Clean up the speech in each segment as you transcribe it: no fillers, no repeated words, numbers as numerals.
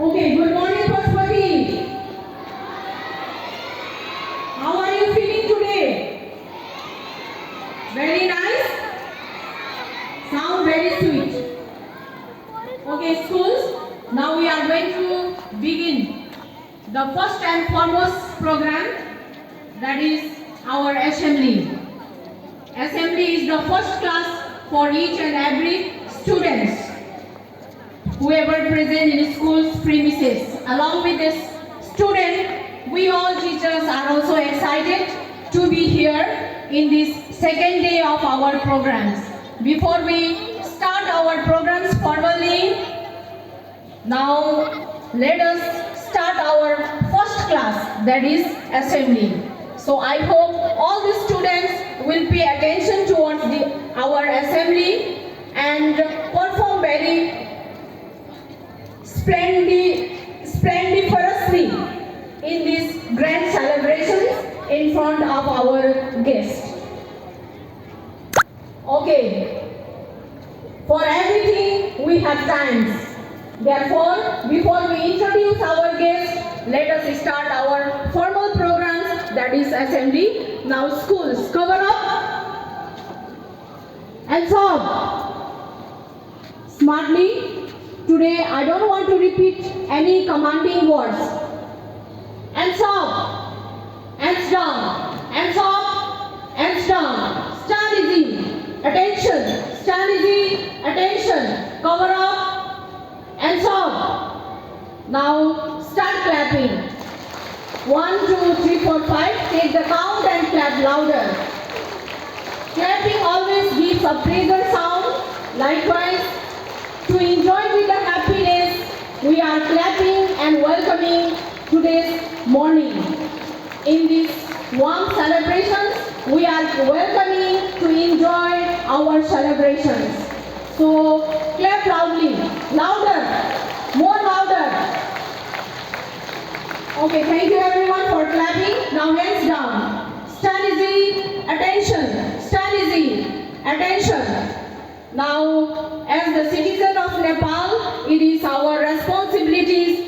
Okay, good morning, Pashupati. How are you feeling today? Very nice? Sound very sweet. Okay, schools, now we are going to begin the first and foremost program, that is our assembly. Assembly is the first class for each and every students, whoever present in school's premises. Along with this student, we all teachers are also excited to be here in this second day of our programs. Before we start our programs formally, now let us start our first class, that is assembly. So I hope all the students will pay attention towards our assembly and perform very splendiferously in these grand celebrations in front of our guests. Okay, for everything we have times. Therefore, before we introduce our guests, let us start our formal programs, that is assembly. Now schools, cover up and solve smartly. Today I don't want to repeat any commanding words. Hands up, hands down, hands up, hands down. Stand easy, attention, stand easy, attention. Cover up, hands up. Now start clapping. 1, 2, 3, 4, 5. Take the count and clap louder. Clapping always gives a bigger sound. Likewise, to enjoy with the happiness, we are clapping and welcoming today's morning. In these warm celebrations, we are welcoming to enjoy our celebrations. So clap loudly, louder, more louder. Okay, thank you everyone for clapping. Now hands down. Stand easy, attention. Stand easy, attention. Now, as the citizen of Nepal, it is our responsibilities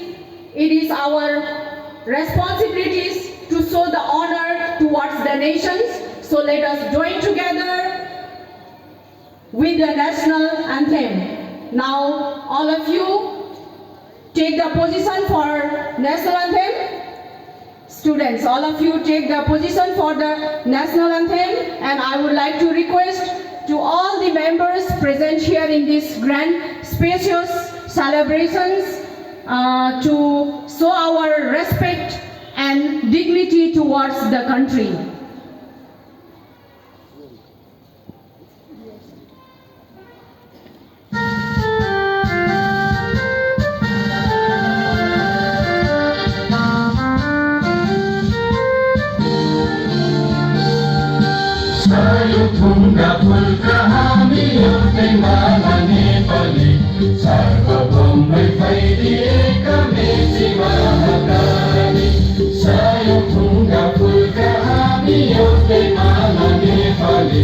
to show the honor towards the nations. So let us join together with the national anthem. Now, all of you take the position for national anthem. Students, all of you take the position for the national anthem, and I would like to request to all the members present here in this grand, spacious celebrations to show our respect and dignity towards the country. Sayuthunga pulka हामी एउटै माला नेपाली सार्वभौमै फैलिएका Mechi Mahakali Sayuthunga pulka हामी एउटै माला नेपाली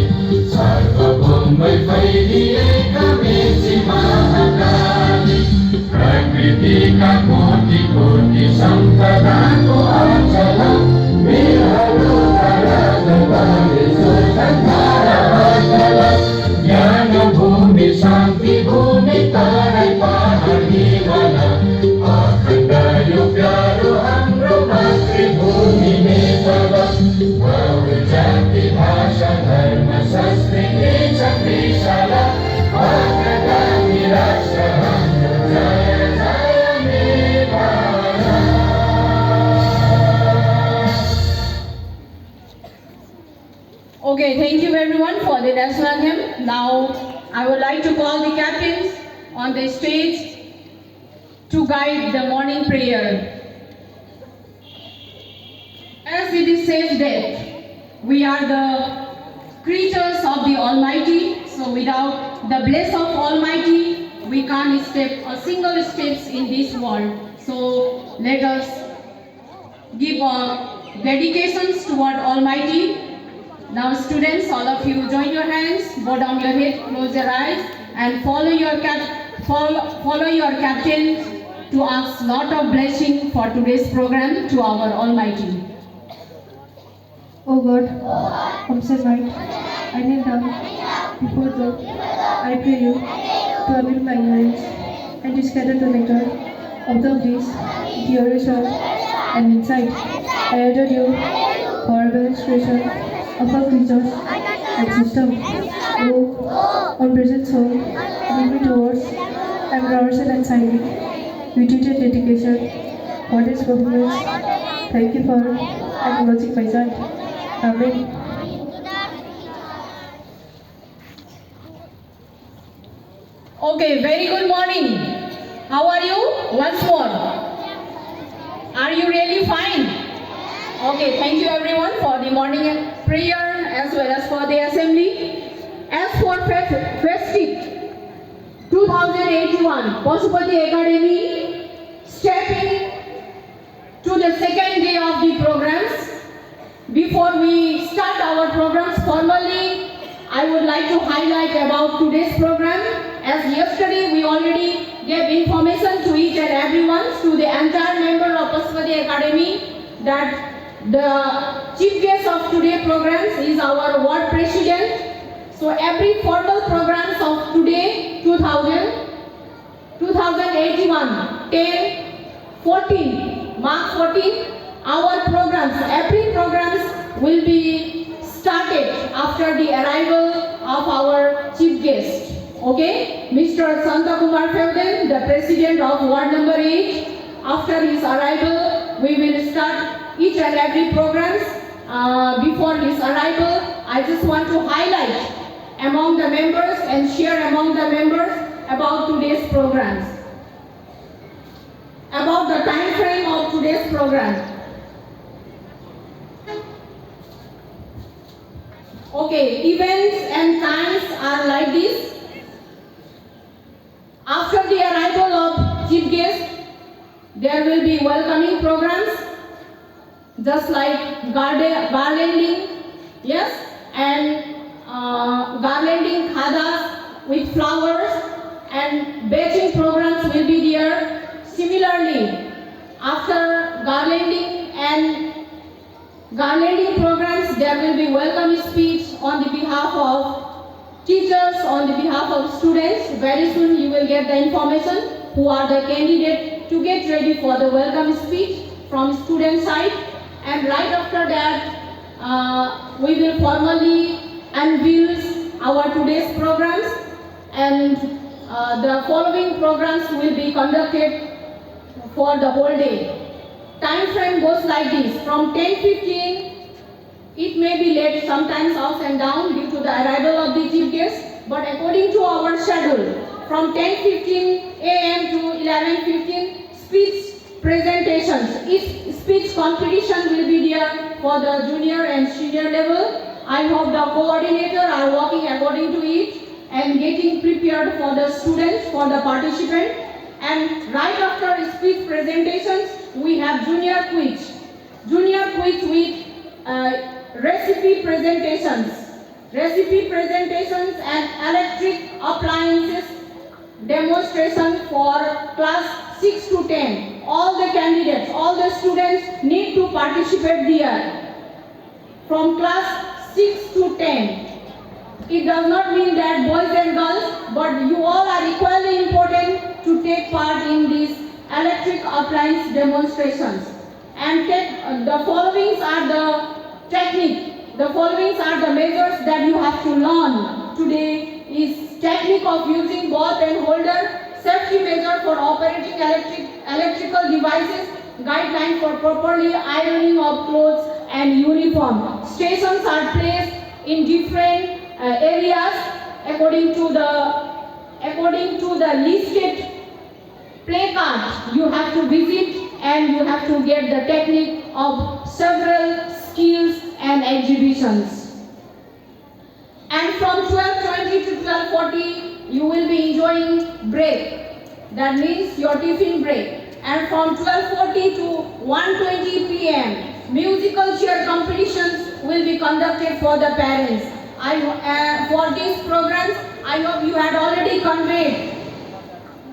सार्वभौमै फैलिएका मेची महाकाली प्रकृतिका कोटि कोटि सम्पदाको अचल वीरहरू ज्ञान भूमि शान्ति भूमि तराई पहाड हिमाल अखण्ड यो प्यारो हाम्रो मातृभूमि नेपाल बहु जाति भाषा धर्म संस्कृति छ विशाल अग्रगामी राष्ट्र हाम्रो जय जय Nepal. Okay, thank you everyone for the national anthem. Now, I would like to call the captains on the stage to guide the morning prayer. As it is said that we are the creatures of the Almighty, so without the bless of Almighty, we can't step a single steps in this world. So let us give our dedications toward Almighty. Now students, all of you join your hands, bow down your head, close your eyes and follow your captain to ask lot of blessing for today's program to our Almighty. O God, omniscient might, I kneel down before thee. I pray you to admit my ignorance and to scatter the nectar of the bliss, duration, and insight. I adore you for administration of our creatures and system. O omnipresent soul, lead me towards embracing and signing with and dedication for this performance. Thank you for acknowledging my son. Amen. Okay, very good morning. How are you? Once more. Are you really fine? Okay, thank you everyone for the morning prayer as well as for the assembly. As for festive 2081, Pasupati Academy stepping to the second day of the programs. Before we start our programs formally, I would like to highlight about today's program. As yesterday we already gave information to each and everyone, to the entire member of Pasupati Academy, that the chief guest of today's programs is our ward president. So every formal programs of today, 2081, 10, 14, March 14, our programs, every programs will be started after the arrival of our chief guest. Okay, Mr. Santa Kumar Feuden, the president of ward number 8. After his arrival, we will start each and every programs. Before his arrival, I just want to highlight among the members and share among the members about today's programs. About the time frame of today's program. Okay, events and times are like this. After the arrival of chief guest, there will be welcoming programs, just like garlanding, yes, and garlanding khadas with flowers, and batching programs will be there. Similarly, after garlanding programs, there will be welcome speech on the behalf of teachers, on the behalf of students. Very soon you will get the information who are the candidates to get ready for the welcome speech from student side. And right after that, we will formally unveil our today's programs, and the following programs will be conducted for the whole day. Time frame goes like this: from 10:15, it may be late, sometimes ups and down due to the arrival of the chief guest, but according to our schedule, from 10:15 a.m. to 11:15, speech presentations. Each speech competition will be there for the junior and senior level. I hope the coordinator are working according to it and getting prepared for the students, for the participant. And right after speech presentations, we have junior quiz. Junior quiz with recipe presentations and electric appliances demonstration for class 6 to 10. All the candidates, all the students need to participate there from class 6 to 10. It does not mean that boys and girls, but you all are equally important to take part in these electric appliance demonstrations. And the followings are the technique. The followings are the measures that you have to learn today is technique of using bath and holder, safety measure for operating electrical devices, guideline for properly ironing of clothes and uniform. Stations are placed in different areas according to the listed placard. You have to visit and you have to get the technique of several skills and exhibitions. And from 12:20 to 12:40, you will be enjoying break. That means your tiffin break. And from 12:40 to 1:20 p.m., musical chair competitions will be conducted for the parents. For these programs, I hope you had already conveyed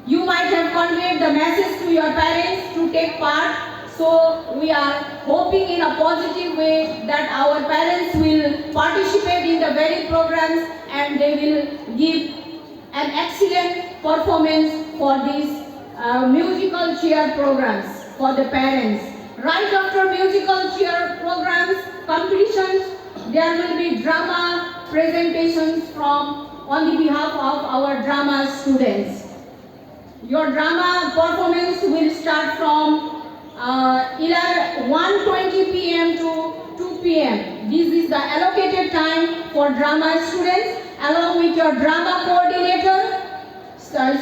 You might have conveyed the message to your parents to take part. So we are hoping in a positive way that our parents will participate in the very programs and they will give an excellent performance for these musical chair programs for the parents. Right after musical chair programs, competitions, there will be drama presentations on the behalf of our drama students. Your drama performance will start from 1:20 p.m. to 2 p.m. This is the allocated time for drama students, along with your drama coordinator.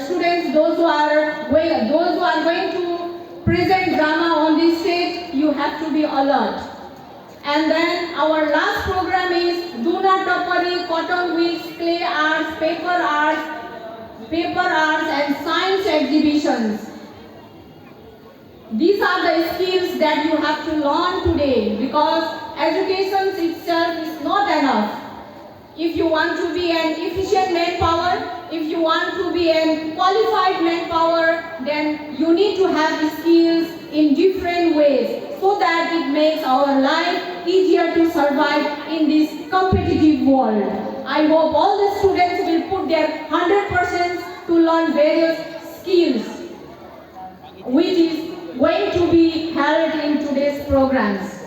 Students, those who are going to present drama on this stage, you have to be alert. And then our last program is Duna Tapari, Cotton Weeks, Clay Arts, Paper Arts and Science exhibitions. These are the skills that you have to learn today, because education itself is not enough. If you want to be an efficient manpower, if you want to be a qualified manpower, then you need to have skills in different ways so that it makes our life easier to survive in this competitive world. I hope all the students will put their 100% to learn various skills, which is going to be held in today's programs.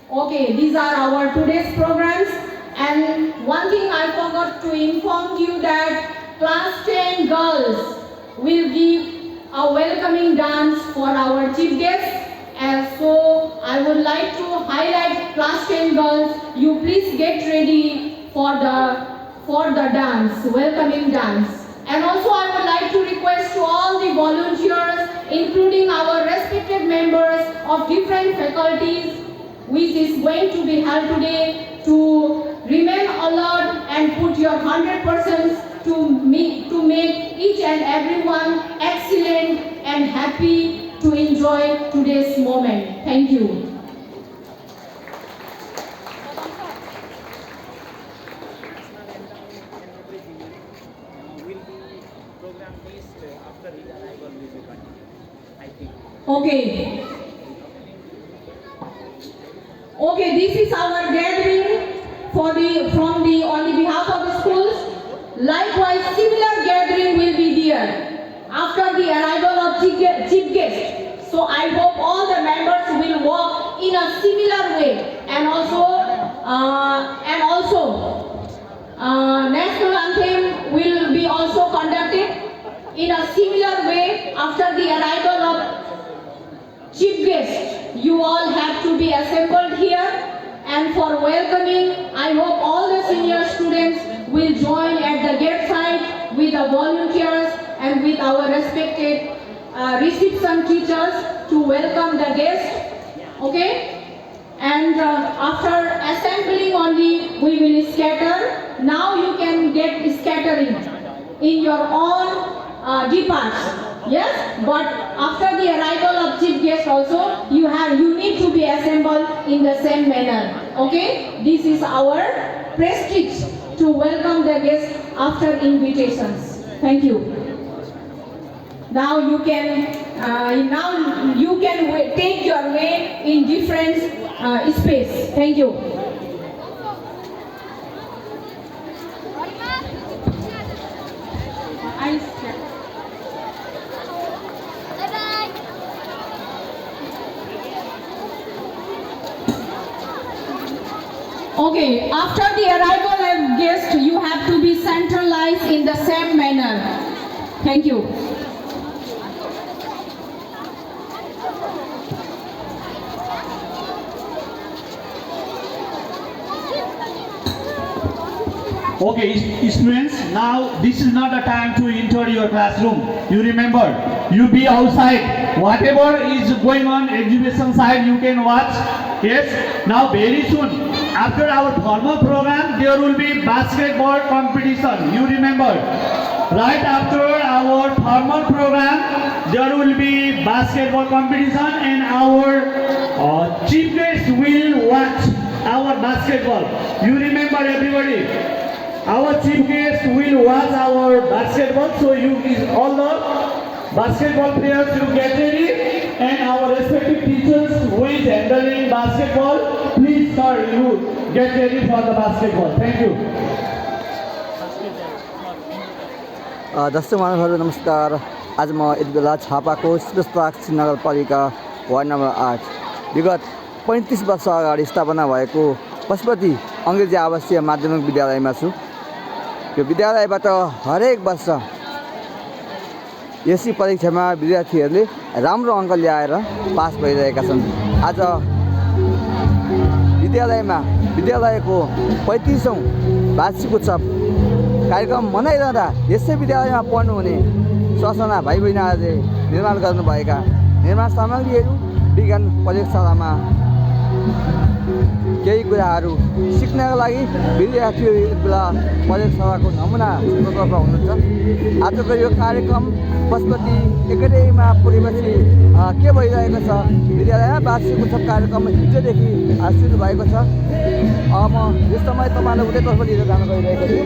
Okay, these are our today's programs. And one thing I forgot to inform you that class 10 girls will give a welcoming dance for our chief guest. And so I would like to highlight class 10 girls. You please get ready for the dance, welcoming dance. And also I would like to request to all the volunteers, including our respected members of different faculties, which is going to be held today, to remain alert and put your 100% to make each and everyone excellent and happy to enjoy today's moment. Thank you. Okay. Okay, this is our gathering on the behalf of the schools. Likewise, similar gathering will be there after the arrival of chief guest. So I hope all the members will walk in a similar way, and also national anthem will be also conducted in a similar way after the arrival of chief guest. You all have to be assembled here, and for welcoming, I hope all the senior students will join at the gate side with the volunteers and with our respected reception teachers to welcome the guest. Okay? And after assembling only, we will scatter. Now you can get scattering in your own departs. Yes, but after the arrival of chief guest also, you need to be assembled in the same manner. Okay, this is our prestige to welcome the guests after invitations. Thank you. Now you can take your way in different space. Thank you. Okay, after the arrival of guests, you have to be centralized in the same manner. Thank you. Okay, students, now this is not the time to enter your classroom. You remember, you be outside. Whatever is going on exhibition side, you can watch. Yes, now very soon, after our formal program, there will be basketball competition. You remember, right after our formal program, there will be basketball competition, and our chief guest will watch our basketball. You remember, everybody, our chief guest will watch our basketball. So you is all the Basketball players, you get ready, and our respective teachers who is handling basketball, please sir, you get ready for the basketball. Thank you. दर्शक महानुभावहरू नमस्कार। आज म यति बेला छापाको शीतलपाक्षी नगरपालिका ward number 8 विगत 35 वर्ष अगाडि स्थापना भएको पशुपति अङ्ग्रेजी आवासीय माध्यमिक विद्यालयमा छु। यो विद्यालयबाट हरेक वर्ष एससी परीक्षामा विद्यार्थीहरूले राम्रो अङ्क ल्याएर पास भइरहेका छन्। आज विद्यालयको 35औं वार्षिक उत्सव कार्यक्रम मनाइरहँदा यसै विद्यालयमा पढ्नुहुने ससाना भाइ बहिनीहरूले निर्माण गर्नुभएका निर्माण सामग्रीहरू विज्ञान प्रयोगशालामा केही कुराहरू सिक्नका लागि विद्यार्थीहरू यति बेला प्रयोगशालाको नमुना सिक्नतर्फ हुनुहुन्छ। आजको यो कार्यक्रम पशुपति एकाडेमीमा पुगेपछि के भइरहेको छ, विद्यालयमा वार्षिक उत्सव कार्यक्रम हिजोदेखि सुरु भएको छ। म यस समय तपाईँलाई उतैतर्फ लिएर जान गइरहेको छु।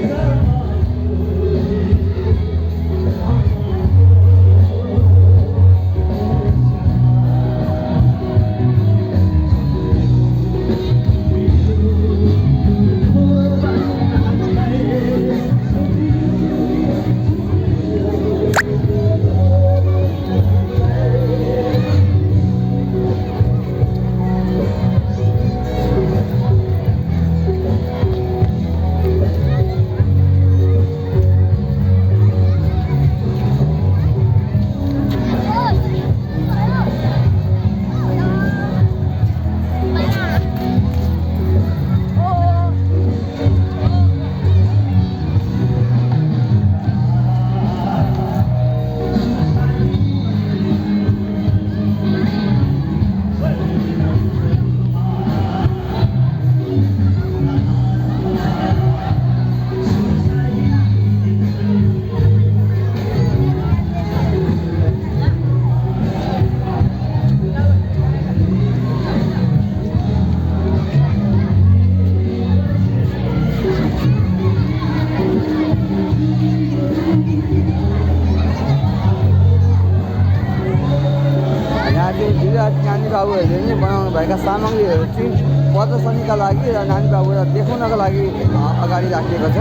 नानी बाबुहरूले नै बनाउनु भएका सामग्रीहरू चाहिँ प्रदर्शनीका लागि र नानी बाबुलाई देखाउनका लागि अगाडि राखिएको छ।